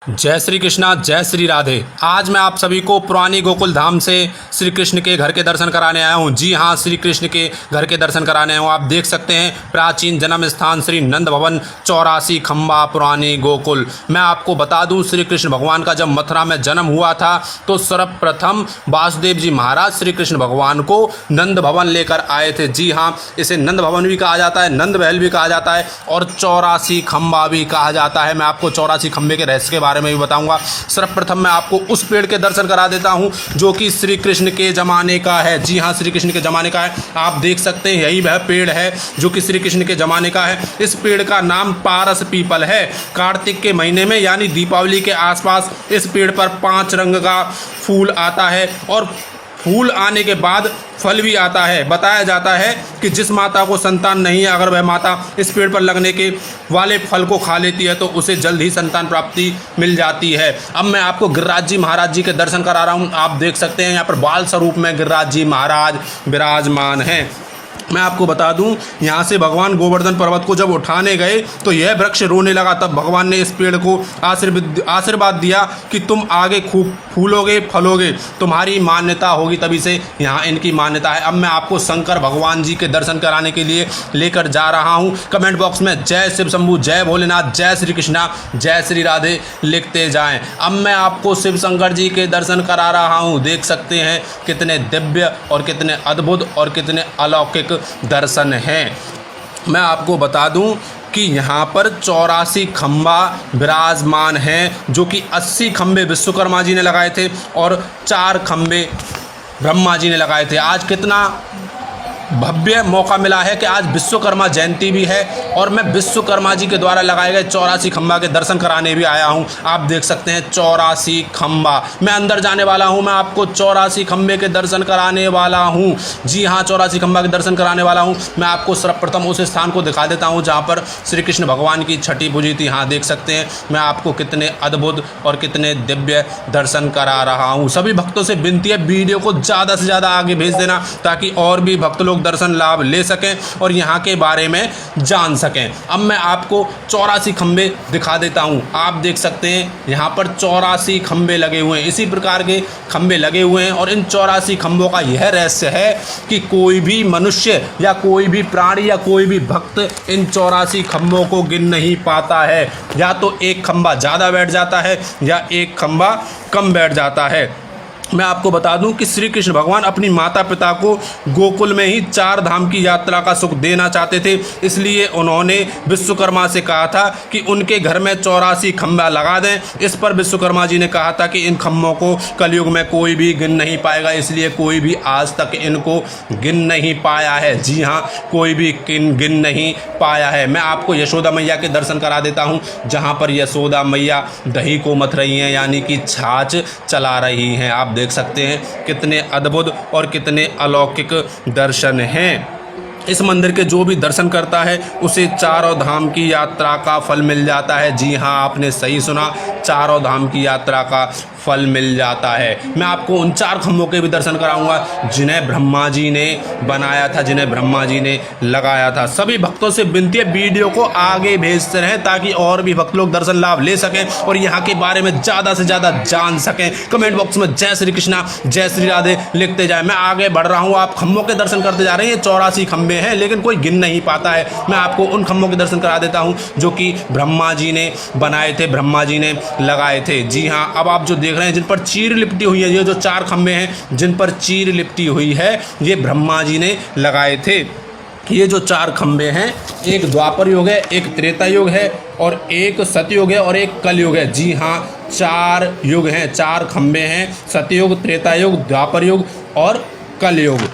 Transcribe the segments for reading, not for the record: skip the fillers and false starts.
जय श्री कृष्णा, जय श्री राधे। आज मैं आप सभी को पुरानी गोकुल धाम से श्री कृष्ण के घर के दर्शन कराने आया हूँ। जी हाँ, श्री कृष्ण के घर के दर्शन कराने आया हूँ। आप देख सकते हैं प्राचीन जन्म स्थान श्री नंद भवन 84 खंबा पुरानी गोकुल। मैं आपको बता दूँ, श्री कृष्ण भगवान का जब मथुरा में जन्म हुआ था तो सर्वप्रथम वासुदेव जी महाराज श्री कृष्ण भगवान को नंद भवन लेकर आए थे। जी हाँ, इसे नंद भवन भी कहा जाता है, नंद महल भी कहा जाता है और 84 खंबा भी कहा जाता है। मैं आपको 84 खंबे के रहस्य के बारे में भी बताऊंगा। सर्वप्रथम मैं आपको उस पेड़ के दर्शन करा देता हूं जो कि श्री कृष्ण के ज़माने का है। जी हाँ, श्री कृष्ण के ज़माने का है। आप देख सकते हैं यही वह पेड़ है जो कि श्री कृष्ण के ज़माने का है। इस पेड़ का नाम पारस पीपल है। कार्तिक के महीने में यानी दीपावली के आसपास इस पेड़ पर 5 रंग का फूल आता है और फूल आने के बाद फल भी आता है। बताया जाता है कि जिस माता को संतान नहीं है, अगर वह माता इस पेड़ पर लगने के वाले फल को खा लेती है तो उसे जल्द ही संतान प्राप्ति मिल जाती है। अब मैं आपको गिरिराज जी महाराज जी के दर्शन करा रहा हूँ। आप देख सकते हैं यहाँ पर बाल स्वरूप में गिरिराज जी महाराज विराजमान हैं। मैं आपको बता दूं, यहाँ से भगवान गोवर्धन पर्वत को जब उठाने गए तो यह वृक्ष रोने लगा। तब भगवान ने इस पेड़ को आशीर्वाद दिया कि तुम आगे खूब फूलोगे फलोगे, तुम्हारी मान्यता होगी। तभी से यहाँ इनकी मान्यता है। अब मैं आपको शंकर भगवान जी के दर्शन कराने के लिए लेकर जा रहा हूँ। कमेंट बॉक्स में जय शिव शंभू, जय भोलेनाथ, जय श्री कृष्णा, जय श्री राधे लिखते जाएँ। अब मैं आपको शिव शंकर जी के दर्शन करा रहा हूँ। देख सकते हैं कितने दिव्य और कितने अद्भुत और कितने अलौकिक दर्शन हैं। मैं आपको बता दूं कि यहाँ पर 84 खंबा विराजमान हैं जो कि 80 खंबे विश्वकर्मा जी ने लगाए थे और 4 खंबे ब्रह्मा जी ने लगाए थे। आज कितना भव्य मौका मिला है कि आज विश्वकर्मा जयंती भी है और मैं विश्वकर्मा जी के द्वारा लगाए गए 84 खंबा के दर्शन कराने भी आया हूं। आप देख सकते हैं 84 खंबा। मैं अंदर जाने वाला हूं, मैं आपको 84 खंबे के दर्शन कराने वाला हूं। जी हां, 84 खंबा के दर्शन कराने वाला हूं। मैं आपको सर्वप्रथम उस स्थान को दिखा देता हूं जहां पर श्री कृष्ण भगवान की छठी पूजी थी। हाँ, देख सकते हैं मैं आपको कितने अद्भुत और कितने दिव्य दर्शन करा रहा हूँ। सभी भक्तों से विनती है, वीडियो को ज़्यादा से ज़्यादा आगे भेज देना ताकि और भी भक्त लोग दर्शन लाभ ले सकें और यहाँ के बारे में जान सकें। अब मैं आपको 84 खंबे दिखा देता हूँ। आप देख सकते हैं यहाँ पर 84 खंबे लगे हुए हैं। इसी प्रकार के खंबे लगे हुए हैं और इन 84 खंबों का यह रहस्य है कि कोई भी मनुष्य या कोई भी प्राणी या कोई भी भक्त इन 84 खंबों को गिन नहीं पाता है। या तो एक खंबा ज़्यादा बैठ जाता है या एक खंबा कम बैठ जाता है। मैं आपको बता दूं कि श्री कृष्ण भगवान अपनी माता पिता को गोकुल में ही 4 धाम की यात्रा का सुख देना चाहते थे। इसलिए उन्होंने विश्वकर्मा से कहा था कि उनके घर में 84 खंबा लगा दें। इस पर विश्वकर्मा जी ने कहा था कि इन खंबों को कलयुग में कोई भी गिन नहीं पाएगा, इसलिए कोई भी आज तक इनको गिन नहीं पाया है। जी हाँ, कोई भी गिन नहीं पाया है। मैं आपको यशोदा मैया के दर्शन करा देता हूँ जहाँ पर यशोदा मैया दही को मथ रही हैं, यानी कि छाछ चला रही हैं। आप देख सकते हैं कितने अद्भुत और कितने अलौकिक दर्शन हैं। इस मंदिर के जो भी दर्शन करता है उसे 4 धाम की यात्रा का फल मिल जाता है। जी हाँ, आपने सही सुना, 4 धाम की यात्रा का फल मिल जाता है। मैं आपको उन 4 खंभों के भी दर्शन कराऊंगा जिन्हें ब्रह्मा जी ने बनाया था, जिन्हें ब्रह्मा जी ने लगाया था। सभी भक्तों से विनती है, वीडियो को आगे भेजते रहें ताकि और भी भक्त लोग दर्शन लाभ ले सकें और यहाँ के बारे में ज़्यादा से ज़्यादा जान सकें। कमेंट बॉक्स में जय श्री कृष्णा, जय श्री राधे लिखते जाए। मैं आगे बढ़ रहा हूँ, आप खंभों के दर्शन करते जा रहे हैं। ये 84 खंभे हैं लेकिन कोई गिन नहीं पाता है। मैं आपको उन खंभों के दर्शन करा देता हूँ जो कि ब्रह्मा जी ने बनाए थे, ब्रह्मा जी ने लगाए थे। जी हाँ, अब आप जो देख रहे हैं जिन पर चीर लिपटी हुई है, ये जो 4 खंभे हैं जिन पर चीर लिपटी हुई है, ये ब्रह्मा जी ने लगाए थे। ये जो 4 खंभे हैं, एक द्वापर युग है, एक त्रेता युग है और एक सतयुग है और एक कलयुग है। जी हाँ, 4 युग हैं, 4 खंभे हैं, सतयुग, त्रेता युग, द्वापर युग और कलयुग।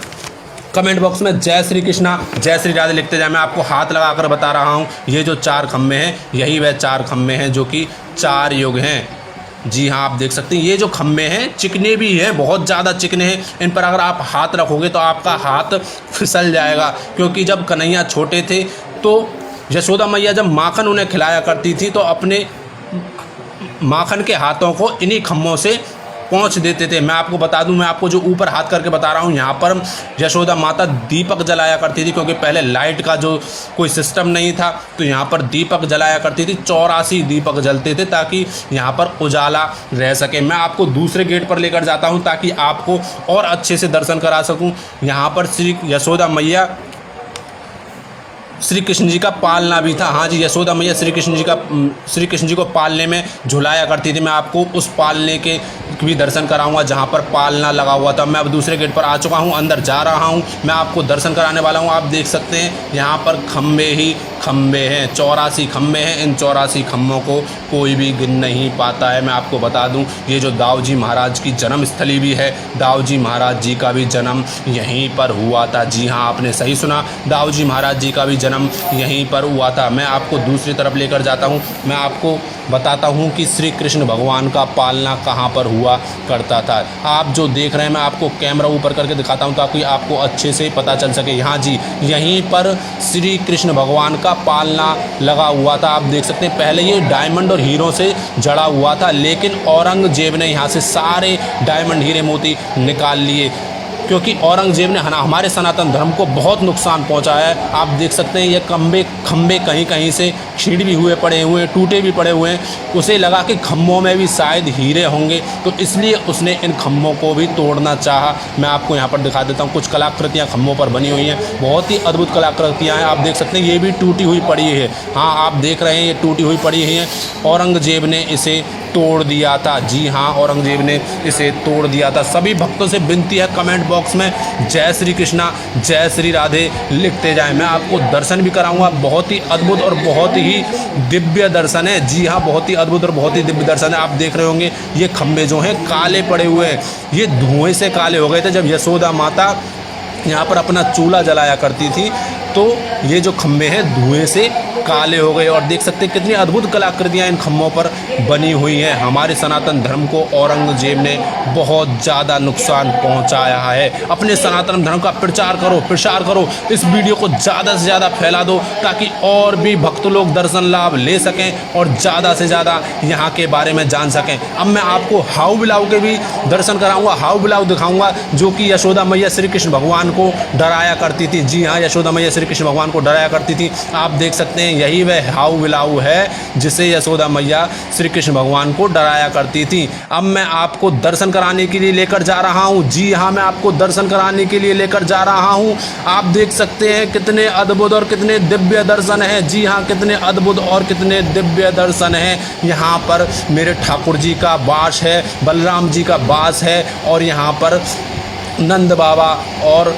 कमेंट बॉक्स में जय श्री कृष्णा, जय श्री राधे लिखते जाए। मैं आपको हाथ लगाकर बता रहा हूँ, ये जो 4 खंभे हैं यही वह 4 खंभे हैं जो कि 4 युग हैं। जी हाँ, आप देख सकते हैं ये जो खंभे हैं चिकने भी हैं, बहुत ज़्यादा चिकने हैं। इन पर अगर आप हाथ रखोगे तो आपका हाथ फिसल जाएगा, क्योंकि जब कन्हैया छोटे थे तो यशोदा मैया जब माखन उन्हें खिलाया करती थी तो अपने माखन के हाथों को इन्हीं खंभों से पहुँच देते थे। मैं आपको बता दूं, मैं आपको जो ऊपर हाथ करके बता रहा हूँ, यहाँ पर यशोदा माता दीपक जलाया करती थी, क्योंकि पहले लाइट का जो कोई सिस्टम नहीं था, तो यहाँ पर दीपक जलाया करती थी। 84 दीपक जलते थे ताकि यहाँ पर उजाला रह सके। मैं आपको दूसरे गेट पर लेकर जाता हूँ ताकि आपको और अच्छे से दर्शन करा सकूँ। यहाँ पर श्री यशोदा मैया श्री कृष्ण जी का पालना भी था। हाँ जी, यशोदा मैया श्री कृष्ण जी को पालने में झुलाया करती थी। मैं आपको उस पालने के भी दर्शन कराऊंगा जहाँ पर पालना लगा हुआ था। मैं अब दूसरे गेट पर आ चुका हूँ, अंदर जा रहा हूँ, मैं आपको दर्शन कराने वाला हूँ। आप देख सकते हैं यहाँ पर खम्भे ही खम्भे हैं, 84 खम्भे हैं। इन 84 खम्भों को कोई भी गिन नहीं पाता है। मैं आपको बता दूं, ये जो दाऊजी महाराज की जन्म स्थली भी है, दाऊजी महाराज जी का भी जन्म यहीं पर हुआ था। जी हाँ, आपने सही सुना, दाऊजी महाराज जी का भी जन्म यहीं पर हुआ था। मैं आपको दूसरी तरफ लेकर जाता हूँ, मैं आपको बताता हूँ कि श्री कृष्ण भगवान का पालना कहाँ पर हुआ करता था। आप जो देख रहे हैं, मैं आपको कैमरा ऊपर करके दिखाता हूँ ताकि आपको अच्छे से पता चल सके। हाँ जी, यहीं पर श्री कृष्ण भगवान का पालना लगा हुआ था। आप देख सकते हैं, पहले ये डायमंड और हीरों से जड़ा हुआ था, लेकिन औरंगजेब ने यहाँ से सारे डायमंड हीरे मोती निकाल लिए, क्योंकि औरंगजेब ने हमारे सनातन धर्म को बहुत नुकसान पहुंचाया है। आप देख सकते हैं ये खम्भे कहीं कहीं से छीड़ भी हुए पड़े हुए हैं, टूटे भी पड़े हुए हैं। उसे लगा कि खम्भों में भी शायद हीरे होंगे, तो इसलिए उसने इन खम्भों को भी तोड़ना चाहा। मैं आपको यहाँ पर दिखा देता हूँ, कुछ कलाकृतियाँ खम्भों पर बनी हुई हैं, बहुत ही अद्भुत कलाकृतियाँ हैं। आप देख सकते हैं ये भी टूटी हुई पड़ी है। हाँ, आप देख रहे हैं ये टूटी हुई पड़ी है। औरंगजेब ने इसे तोड़ दिया था। जी हाँ, औरंगजेब ने इसे तोड़ दिया था। सभी भक्तों से विनती है, कमेंट बॉक्स में जय श्री कृष्णा जय श्री राधे लिखते जाएं। मैं आपको दर्शन भी कराऊंगा, बहुत ही अद्भुत और बहुत ही दिव्य दर्शन है। जी हाँ, बहुत ही अद्भुत और बहुत ही दिव्य दर्शन है। आप देख रहे होंगे ये खम्भे जो हैं काले पड़े हुए हैं, ये धुएं से काले हो गए थे जब यशोदा माता यहाँ पर अपना चूल्हा जलाया करती थी, तो ये जो खम्भे हैं धुएं से काले हो गए। और देख सकते हैं कितनी अद्भुत कलाकृतियाँ इन खम्भों पर बनी हुई हैं। हमारे सनातन धर्म को औरंगजेब ने बहुत ज़्यादा नुकसान पहुंचाया है। अपने सनातन धर्म का प्रचार करो, इस वीडियो को ज़्यादा से ज़्यादा फैला दो ताकि और भी भक्त लोग दर्शन लाभ ले सकें और ज़्यादा से ज़्यादा यहाँ के बारे में जान सकें। अब मैं आपको हाउ बिलाव के भी दर्शन कराऊंगा, हाउ बिलाव दिखाऊंगा, जो कि यशोदा मैया श्री कृष्ण भगवान को डराया करती थी। जी हाँ, यशोदा मैया श्री कृष्ण भगवान को डराया करती थी। आप देख सकते हैं यही वह हाउ बिलाऊ है जिसे यशोदा मैया श्री कृष्ण भगवान को डराया करती थी। अब मैं आपको दर्शन कराने के लिए लेकर जा रहा हूँ। जी हाँ, मैं आपको दर्शन कराने के लिए लेकर जा रहा हूँ। आप देख सकते हैं कितने अद्भुत और कितने दिव्य दर्शन हैं। जी हाँ, कितने अद्भुत और कितने दिव्य दर्शन हैं। यहाँ पर मेरे ठाकुर जी का वास है, बलराम जी का वास है, और यहाँ पर नंद बाबा और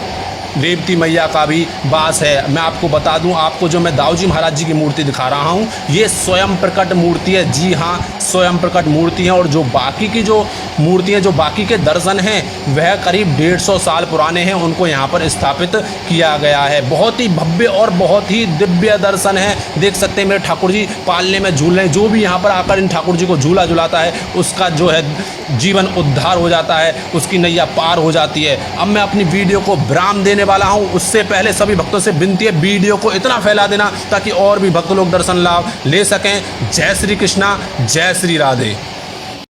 रेवती मैया का भी वास है। मैं आपको बता दूं, आपको जो मैं दाऊजी महाराज जी की मूर्ति दिखा रहा हूं, ये स्वयं प्रकट मूर्ति है। जी हाँ, स्वयं प्रकट मूर्ति है। और जो बाकी की जो मूर्तियाँ, जो बाकी के दर्शन हैं, वह करीब 150 साल पुराने हैं, उनको यहाँ पर स्थापित किया गया है। बहुत ही भव्य और बहुत ही दिव्य दर्शन है। देख सकते हैं मेरे ठाकुर जी पालने में झूल रहे हैं। जो भी यहाँ पर आकर इन ठाकुर जी को झूला झुलाता है, उसका जो है जीवन उद्धार हो जाता है, उसकी नैया पार हो जाती है। अब मैं अपनी वीडियो को विराम देने वाला हूं, उससे पहले सभी भक्तों से विनती है वीडियो को इतना फैला देना ताकि और भी भक्त लोग दर्शन लाभ ले सकें। जय श्री कृष्णा जय श्री राधे।